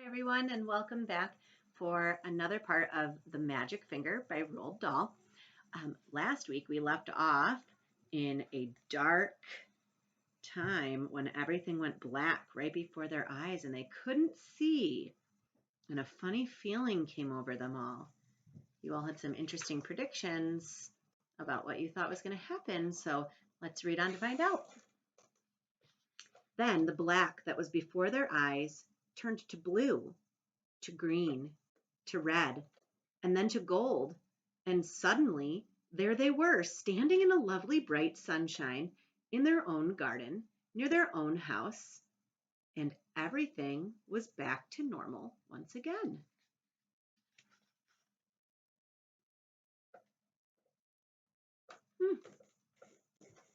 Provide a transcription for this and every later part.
Hi everyone, and welcome back for another part of The Magic Finger by Roald Dahl. Last week we left off in a dark time when everything went black right before their eyes and they couldn't see, and a funny feeling came over them all. You all had some interesting predictions about what you thought was going to happen, so let's read on to find out. Then the black that was before their eyes turned to blue, to green, to red, and then to gold. And suddenly, there they were, standing in a lovely bright sunshine in their own garden, near their own house, and everything was back to normal once again.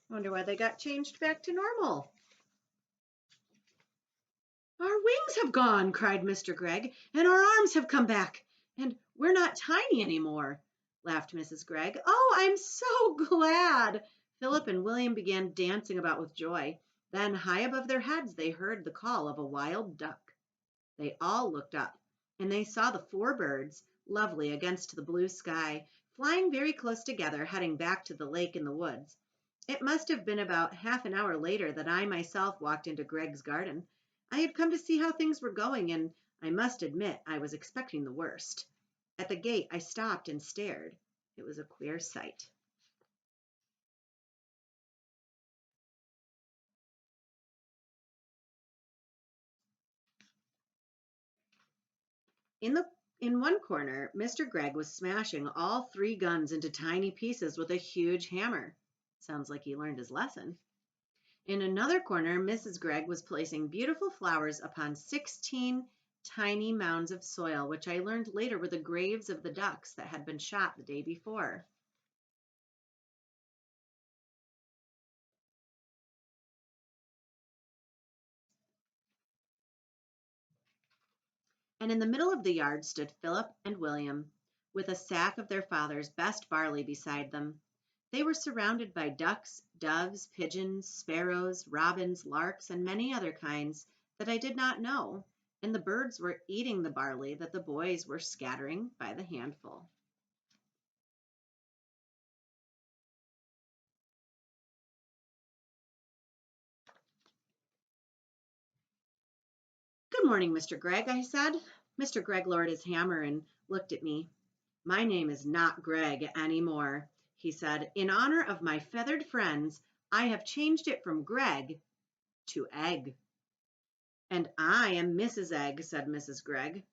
Wonder why they got changed back to normal. Our wings have gone, cried Mr. Gregg, and our arms have come back, and we're not tiny anymore, laughed Mrs. Gregg. Oh, I'm so glad. Philip and William began dancing about with joy. Then, high above their heads, they heard the call of a wild duck. They all looked up, and they saw the four birds, lovely against the blue sky, flying very close together, heading back to the lake in the woods. It must have been about half an hour later that I myself walked into Greg's garden. I had come to see how things were going, and I must admit I was expecting the worst. At the gate, I stopped and stared. It was a queer sight. In the in one corner, Mr. Gregg was smashing all three guns into tiny pieces with a huge hammer. Sounds like he learned his lesson. In another corner, Mrs. Gregg was placing beautiful flowers upon 16 tiny mounds of soil, which I learned later were the graves of the ducks that had been shot the day before. And in the middle of the yard stood Philip and William, with a sack of their father's best barley beside them. They were surrounded by ducks, doves, pigeons, sparrows, robins, larks, and many other kinds that I did not know, and the birds were eating the barley that the boys were scattering by the handful. Good morning, Mr. Gregg, I said. Mr. Gregg lowered his hammer and looked at me. My name is not Gregg anymore, he said. In honor of my feathered friends, I have changed it from Gregg to Egg. And I am Mrs. Egg, said Mrs. Gregg.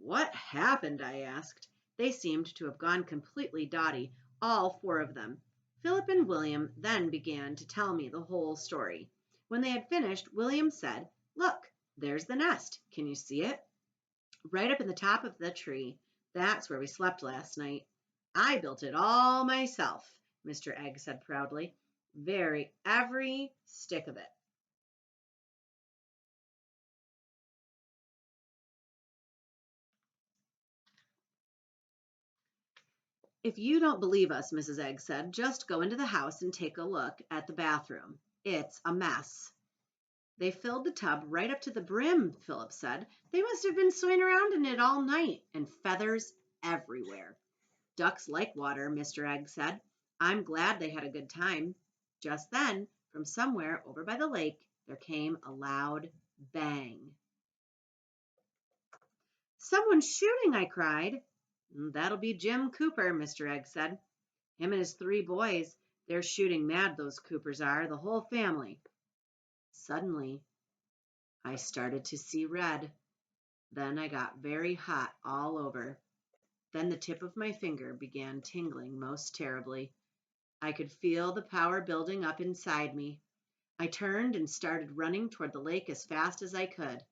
What happened? I asked. They seemed to have gone completely dotty, all four of them. Philip and William then began to tell me the whole story. When they had finished, William said, Look, there's the nest. Can you see it? Right up in the top of the tree. That's where we slept last night. I built it all myself, Mr. Egg said proudly. Every stick of it. If you don't believe us, Mrs. Egg said, just go into the house and take a look at the bathroom. It's a mess. They filled the tub right up to the brim, Philip said. They must have been swimming around in it all night, and feathers everywhere. Ducks like water, Mr. Egg said. I'm glad they had a good time. Just then, from somewhere over by the lake, there came a loud bang. Someone's shooting, I cried. That'll be Jim Cooper, Mr. Egg said. Him and his three boys, they're shooting mad, those Coopers are, the whole family. Suddenly, I started to see red. Then I got very hot all over. Then the tip of my finger began tingling most terribly. I could feel the power building up inside me. I turned and started running toward the lake as fast as I could.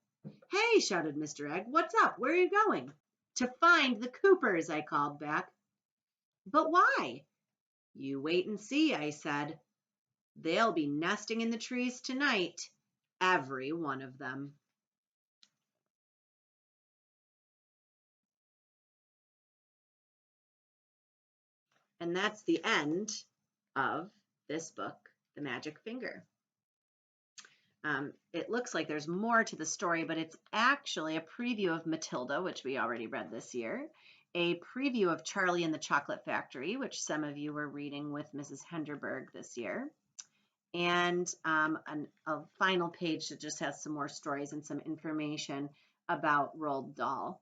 Hey, shouted Mr. Egg, what's up? Where are you going? To find the Coopers, I called back. But why? You wait and see, I said. They'll be nesting in the trees tonight, every one of them. And that's the end of this book, The Magic Finger. It looks like there's more to the story, but it's actually a preview of Matilda, which we already read this year, a preview of Charlie and the Chocolate Factory, which some of you were reading with Mrs. Henderberg this year, and a final page that just has some more stories and some information about Roald Dahl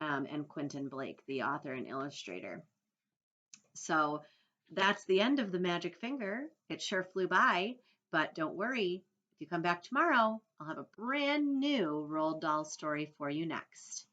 and Quentin Blake, the author and illustrator. So that's the end of the Magic Finger. It sure flew by, but don't worry. If you come back tomorrow, I'll have a brand new Roald Dahl story for you next.